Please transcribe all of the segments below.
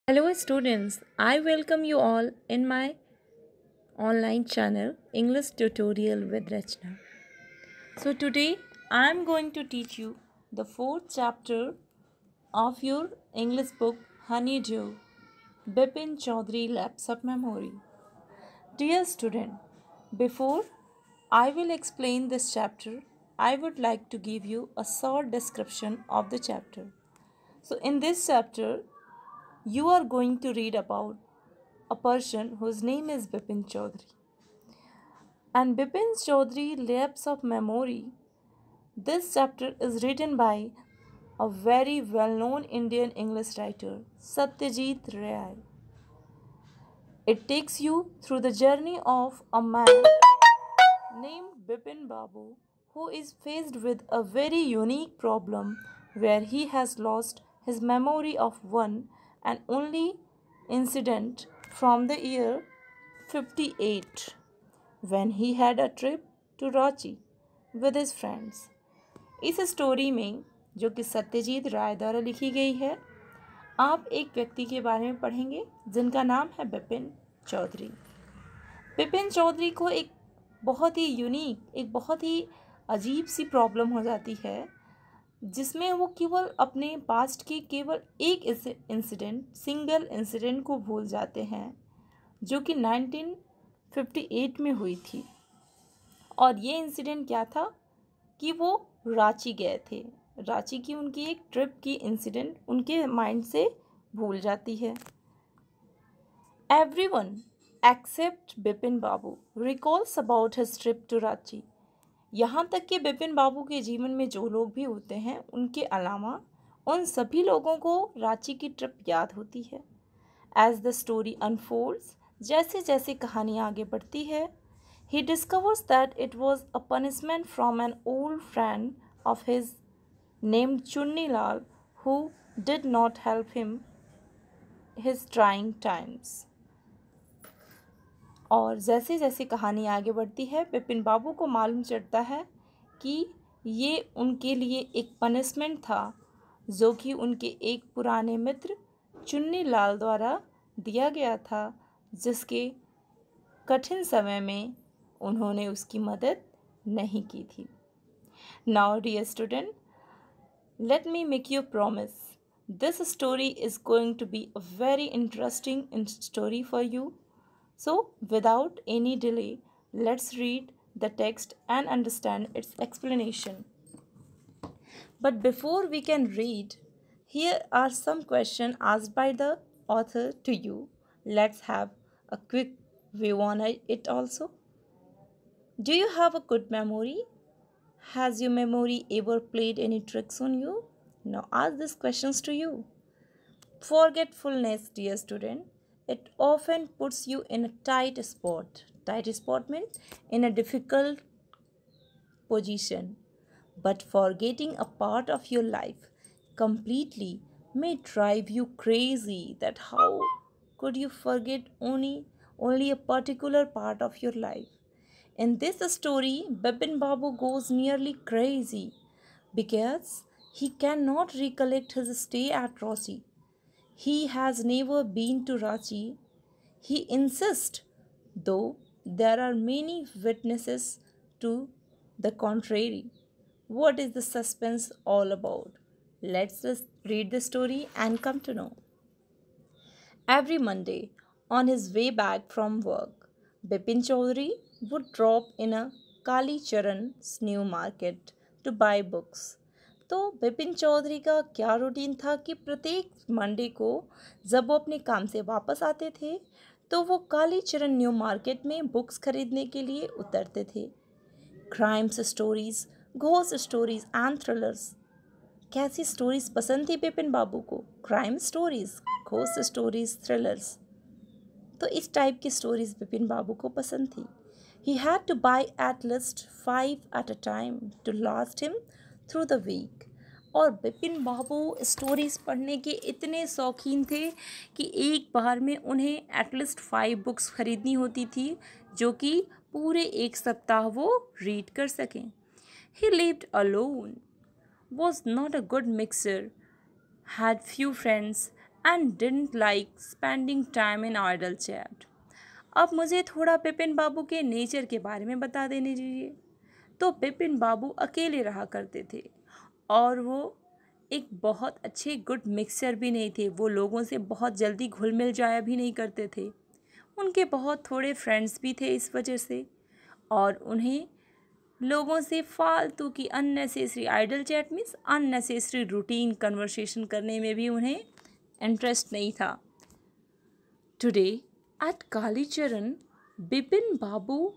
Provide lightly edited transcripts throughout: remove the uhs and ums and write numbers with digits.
Hello, students. I welcome you all in my online channel English Tutorial with Rachna. So, today I am going to teach you the fourth chapter of your English book Honeydew, Bipin Chaudhary Lapse of Memory. Dear student, before I will explain this chapter, I would like to give you a short description of the chapter. So, in this chapter, you are going to read about a person whose name is Bipin Chaudhary. And Bipin Chaudhary Lapse of Memory. This chapter is written by a very well-known Indian English writer, Satyajit Ray. It takes you through the journey of a man named Bipin Babu who is faced with a very unique problem where he has lost his memory of one and only incident from the year 58 when he had a trip to Ranchi with his friends. इस story में जो कि सत्यजीत राय द्वारा लिखी गई है, आप एक व्यक्ति के बारे में पढ़ेंगे जिनका नाम है बिपिन चौधरी। बिपिन चौधरी को एक बहुत ही यूनिक, एक बहुत ही अजीब सी प्रॉब्लम हो जाती है जिसमें वो केवल अपने पास्ट के केवल एक इंसिडेंट, सिंगल इंसिडेंट को भूल जाते हैं जो कि 1958 में हुई थी। और ये इंसिडेंट क्या था कि वो रांची गए थे। रांची की उनकी एक ट्रिप की इंसिडेंट उनके माइंड से भूल जाती है। Everyone except Bipin Babu recalls about his trip to Ranchi. यहाँ तक कि बिपिन बाबू के जीवन में जो लोग भी होते हैं उनके अलावा उन सभी लोगों को रांची की ट्रिप याद होती है। एज द स्टोरी अनफोल्ड्स, जैसे जैसे कहानी आगे बढ़ती है, he discovers that it was a punishment from an old friend of his named Chunni Lal who did not help him his trying times. और जैसे जैसे कहानी आगे बढ़ती है, बिपिन बाबू को मालूम चलता है कि ये उनके लिए एक पनिशमेंट था जो कि उनके एक पुराने मित्र चुन्नी लाल द्वारा दिया गया था, जिसके कठिन समय में उन्होंने उसकी मदद नहीं की थी। Now dear student, let me make you promise, this story is going to be a very interesting story for you. So without any delay, let's read the text and understand its explanation. But before we can read, here are some questions asked by the author to you. Let's have a quick view on it also. Do you have a good memory? Has your memory ever played any tricks on you? Now ask these questions to you. Forgetfulness, dear student, it often puts you in a tight spot. Tight spot means in a difficult position. But forgetting a part of your life completely may drive you crazy. That how could you forget only a particular part of your life? In this story, Bipin Babu goes nearly crazy because he cannot recollect his stay at Ranchi. He has never been to Ranchi. He insists, though there are many witnesses to the contrary. What is the suspense all about? Let's just read the story and come to know. Every Monday, on his way back from work, Bipin Chaudhary would drop in a Kali Charan's new market to buy books. तो बिपिन चौधरी का क्या routine था कि प्रत्येक Monday को जब वो अपने काम से वापस आते थे तो वो काली चरण न्यू मार्केट में बुक्स खरीदने के लिए उतरते थे। Crimes stories, ghost stories and thrillers. कैसी स्टोरीज पसंद थी बिपिन बाबू को? Crime stories, ghost stories, thrillers. तो इस टाइप की स्टोरीज बिपिन बाबू को पसंद थी। He had to buy at least 5 at a time to last him through the week. और बिपिन बाबू स्टोरीज़ पढ़ने के इतने शौकीन थे कि एक बार में उन्हें एटलीस्ट 5 बुक्स खरीदनी होती थी जो कि पूरे एक सप्ताह वो रीड कर सकें। He lived alone, was not a good mixer, had few friends and didn't like spending time in idle chat. अब मुझे थोड़ा बिपिन बाबू के नेचर के बारे में बता देने दीजिए। तो बिपिन बाबू अकेले रहा करते थे और वो एक बहुत अच्छे गुड मिक्सर भी नहीं थे। वो लोगों से बहुत जल्दी घुल मिल जाया भी नहीं करते थे। उनके बहुत थोड़े फ्रेंड्स भी थे इस वजह से, और उन्हें लोगों से फालतू की unnecessary idle chat means unnecessary routine conversation करने में भी उन्हें इंटरेस्ट नहीं था। Today at Kalicharan, Bipin Babu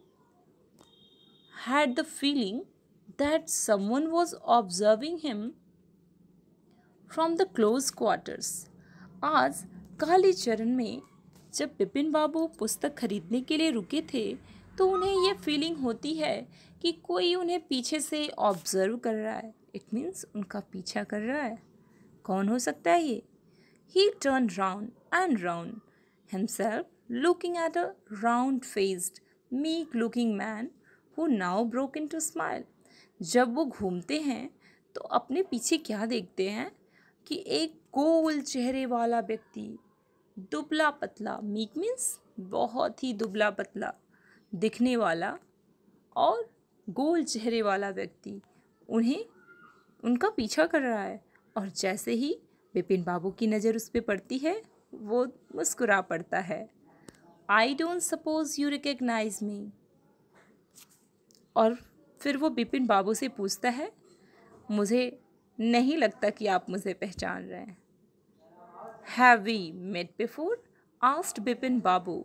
had the feeling that someone was observing him from the close quarters. आज कालीचरण में जब बिपिन बाबू पुस्तक खरीदने के लिए रुके थे तो उन्हें यह फीलिंग होती है कि कोई उन्हें पीछे से ऑब्जर्व कर रहा है। इट मीन्स उनका पीछा कर रहा है। कौन हो सकता है ये? He turned round and round himself, looking at a round-faced, meek-looking man who now broke into smile. जब वो घूमते हैं तो अपने पीछे क्या देखते हैं कि एक गोल चेहरे वाला व्यक्ति, दुबला पतला, मीक मीन्स बहुत ही दुबला पतला दिखने वाला और गोल चेहरे वाला व्यक्ति उन्हें उनका पीछा कर रहा है। और जैसे ही बिपिन बाबू की नज़र उस पर पड़ती है वो मुस्कुरा पड़ता है। I don't suppose you recognise me. और फिर वो बिपिन बाबू से पूछता है, मुझे नहीं लगता कि आप मुझे पहचान रहे हैं। Have we met before? Asked Bipin Babu.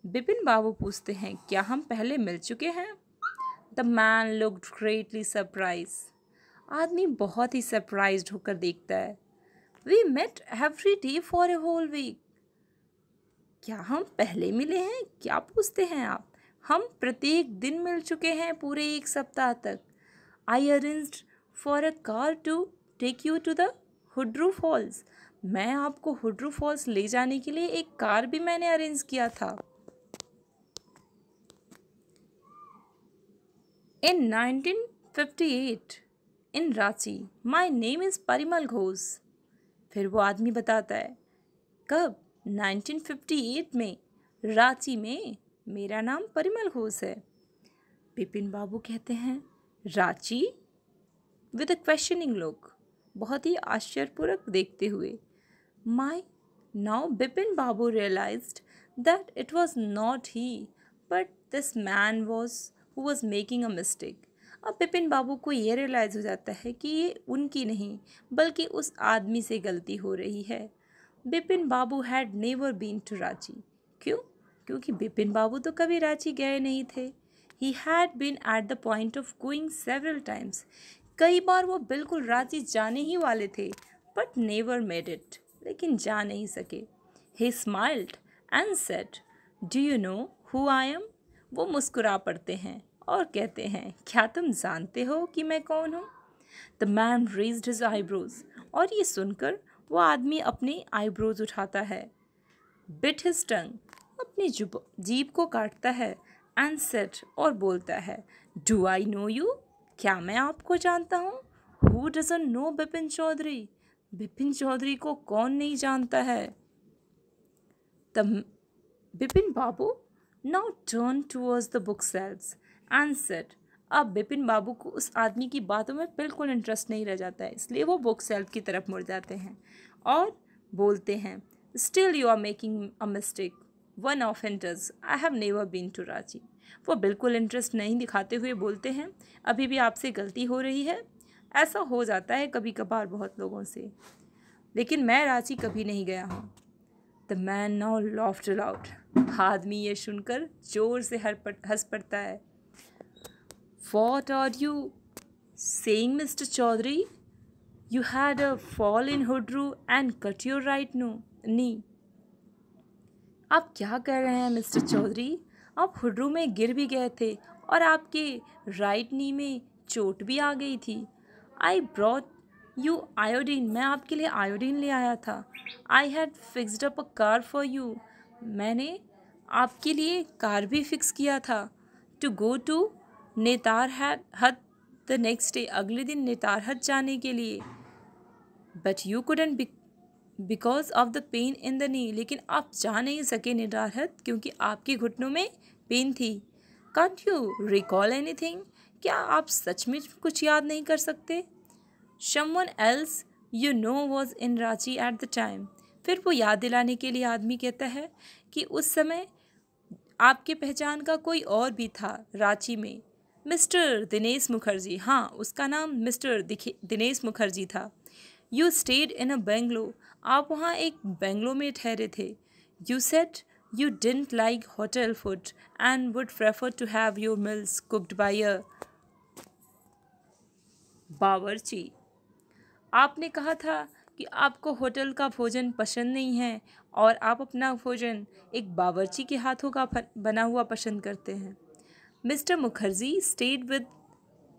Bipin Babu पूछते हैं, क्या हम पहले मिल चुके हैं? The man looked greatly surprise. आदमी बहुत ही सरप्राइज्ड होकर देखता है। We met every day for a whole week. क्या हम पहले मिले हैं? क्या पूछते हैं आप? हम प्रत्येक दिन मिल चुके हैं पूरे एक सप्ताह तक। I arranged for a car to take you to the Hundru falls. मैं आपको हुड्रू फॉल्स ले जाने के लिए एक कार भी मैंने अरेंज किया था। In 1958 in Ranchi, my name is Parimal Ghosh. फिर वो आदमी बताता है, कब? 1958 में रांची में मेरा नाम परिमल घोष है। बिपिन बाबू कहते हैं, Ranchi? With a questioning look, बहुत ही आश्चर्यपूर्वक देखते हुए। My now Bipin Babu realised that it was not he but this man who was making a mistake. अब बिपिन बाबू को ये रियलाइज़ हो जाता है कि ये उनकी नहीं बल्कि उस आदमी से गलती हो रही है। Bipin Babu had never been to Ranchi. क्यों? क्योंकि बिपिन बाबू तो कभी रांची गए नहीं थे। He had been at the point of going several times. कई बार वो बिल्कुल रांची जाने ही वाले थे बट नेवर मेड इट, लेकिन जा नहीं सके। ही smiled and said, do you know who I am? वो मुस्कुरा पड़ते हैं और कहते हैं, क्या तुम जानते हो कि मैं कौन हूँ? The man raised his eyebrows. और ये सुनकर वो आदमी अपनी आईब्रोज उठाता है। बिट हिज टंग, अपनी जीभ को काटता है। एंड सेड, और बोलता है, डू आई नो यू? क्या मैं आपको जानता हूँ? Who doesn't know Bipin Chaudhary? Bipin Chaudhary को कौन नहीं जानता है? The Bipin Babu now turn towards the book shelves and said. अब बिपिन बाबू को उस आदमी की बातों में बिल्कुल इंटरेस्ट नहीं रह जाता है, इसलिए वो बुक सेल्फ की तरफ मुड़ जाते हैं और बोलते हैं, still you are making a mistake, one offenders, I have never been to Ranchi. वो बिल्कुल इंटरेस्ट नहीं दिखाते हुए बोलते हैं, अभी भी आपसे गलती हो रही है। ऐसा हो जाता है कभी कभार बहुत लोगों से, लेकिन मैं रांची कभी नहीं गया हूँ। The man now laughed allowed. आदमी ये सुनकर जोर से हंस पड़ता है। What are you saying, Mr. Chaudhary? You had a fall in Hudru and cut your right knee. आप क्या कह रहे हैं मिस्टर चौधरी? आप हुड्रू में गिर भी गए थे और आपके राइट नी में चोट भी आ गई थी। I brought you iodine. मैं आपके लिए आयोडीन ले आया था। I had fixed up a car for you. मैंने आपके लिए कार भी फिक्स किया था। टू गो टू नेतार हट द नेक्स्ट डे, अगले दिन नेतार हट जाने के लिए। But you couldn't because of the pain in the knee, लेकिन आप जा नहीं सके निडारहत क्योंकि आपके घुटनों में पेन थी। कांट यू रिकॉल एनीथिंग, क्या आप सच में कुछ याद नहीं कर सकते? Someone else you know was in Ranchi at the time, फिर वो याद दिलाने के लिए आदमी कहता है कि उस समय आपके पहचान का कोई और भी था रांची में। मिस्टर दिनेश मुखर्जी, हाँ उसका नाम मिस्टर दिनेश मुखर्जी था। You stayed in a bungalow, आप वहाँ एक बेंगलो में ठहरे थे। You said you didn't like hotel food and would prefer to have your meals cooked by a bawarchi, आपने कहा था कि आपको होटल का भोजन पसंद नहीं है और आप अपना भोजन एक बावर्ची के हाथों का बना हुआ पसंद करते हैं। Mister Mukherjee stayed with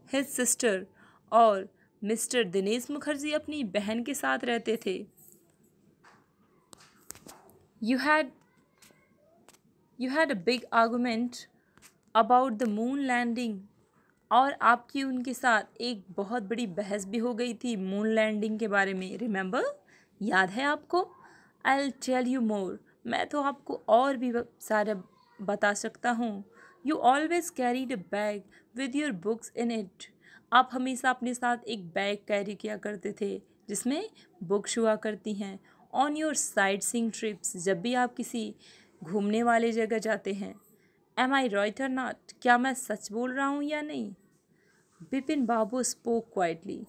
his sister, और मिस्टर दिनेश मुखर्जी अपनी बहन के साथ रहते थे। You had a big argument about the moon landing, और आपकी उनके साथ एक बहुत बड़ी बहस भी हो गई थी मून लैंडिंग के बारे में। रिमेंबर, याद है आपको? I will tell you more, मैं तो आपको और भी सारे बता सकता हूँ। You always carried a bag with your books in it, आप हमेशा अपने साथ एक बैग कैरी किया करते थे जिसमें बुक्स हुआ करती हैं। On your sight seeing trips, जब भी आप किसी घूमने वाले जगह जाते हैं। एम आई राइट और नॉट, क्या मैं सच बोल रहा हूँ या नहीं? बिपिन बाबू स्पोक क्वाइटली,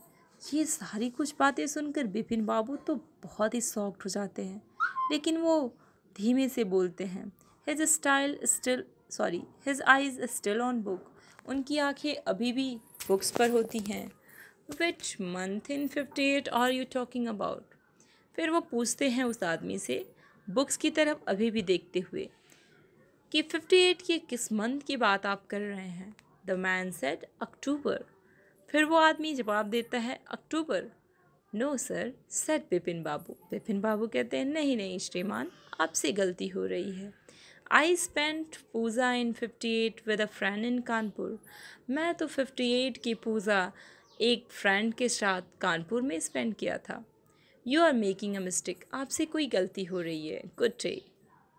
ये सारी कुछ बातें सुनकर बिपिन बाबू तो बहुत ही शॉक्ड हो जाते हैं, लेकिन वो धीमे से बोलते हैं। His eyes still on book, उनकी आंखें अभी भी बुक्स पर होती हैं। Which month in 58 are you talking about, फिर वो पूछते हैं उस आदमी से बुक्स की तरफ अभी भी देखते हुए कि 58 की किस मंथ की बात आप कर रहे हैं? द मैन सेड अक्टूबर, फिर वो आदमी जवाब देता है अक्टूबर। No sir, said Bipin Babu, Bipin Babu कहते हैं नहीं नहीं श्रीमान, आपसे गलती हो रही है। I spent Puja in 58 with a friend in Kanpur, मैं तो 58 की पूजा एक फ्रेंड के साथ कानपुर में स्पेंड किया था। You are making a mistake, आपसे कोई गलती हो रही है। गुड डे,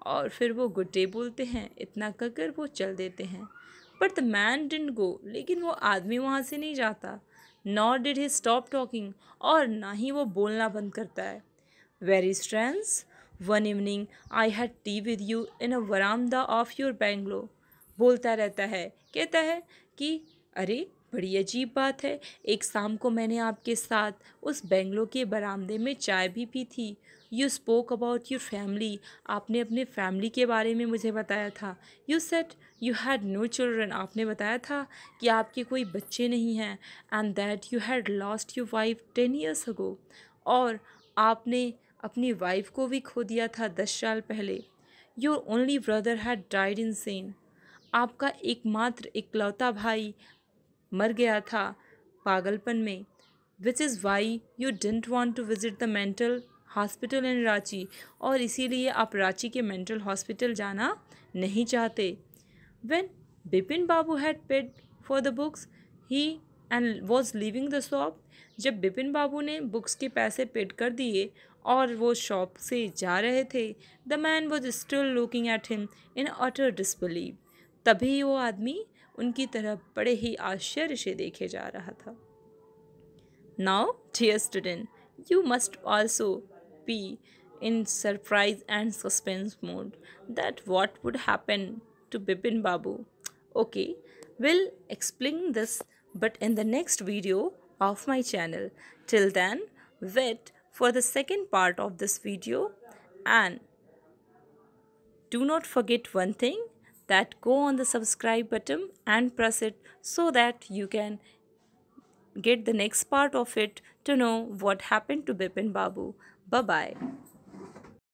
और फिर वो गुड डे बोलते हैं। इतना कहकर वो चल देते हैं। But the man didn't go, लेकिन वो आदमी वहाँ से नहीं जाता। Nor did he stop talking, और ना ही वो बोलना बंद करता है। Very strange, one evening I had tea with you in a verandah of your bungalow, बोलता रहता है, कहता है कि अरे बड़ी अजीब बात है, एक शाम को मैंने आपके साथ उस बेंगलो के बरामदे में चाय भी पी थी। You spoke about your family, आपने अपने फैमिली के बारे में मुझे बताया था। You said you had no children, आपने बताया था कि आपके कोई बच्चे नहीं हैं। And that you had lost your wife 10 years ago, और आपने अपनी वाइफ को भी खो दिया था 10 साल पहले। Your only brother had died insane, आपका एकमात्र इकलौता भाई मर गया था पागलपन में। Which is why you didn't want to visit the mental hospital in Ranchi, और इसीलिए आप रांची के मेंटल हॉस्पिटल जाना नहीं चाहते। When Bipin Babu had paid for the books he and was leaving the shop, जब बिपिन बाबू ने बुक्स के पैसे पेड कर दिए और वो शॉप से जा रहे थे, the man was still looking at him in utter disbelieve, तभी वो आदमी उनकी तरफ बड़े ही आश्चर्य से देखे जा रहा था। Now dear student, you must also be in surprise and suspense mode that what would happen to Bipin Babu. Okay, we'll explain this but in the next video of my channel. Till then, wait for the second part of this video, and do not forget one thing, that go on the subscribe button and press it so that you can get the next part of it to know what happened to Bipin Babu. Bye bye.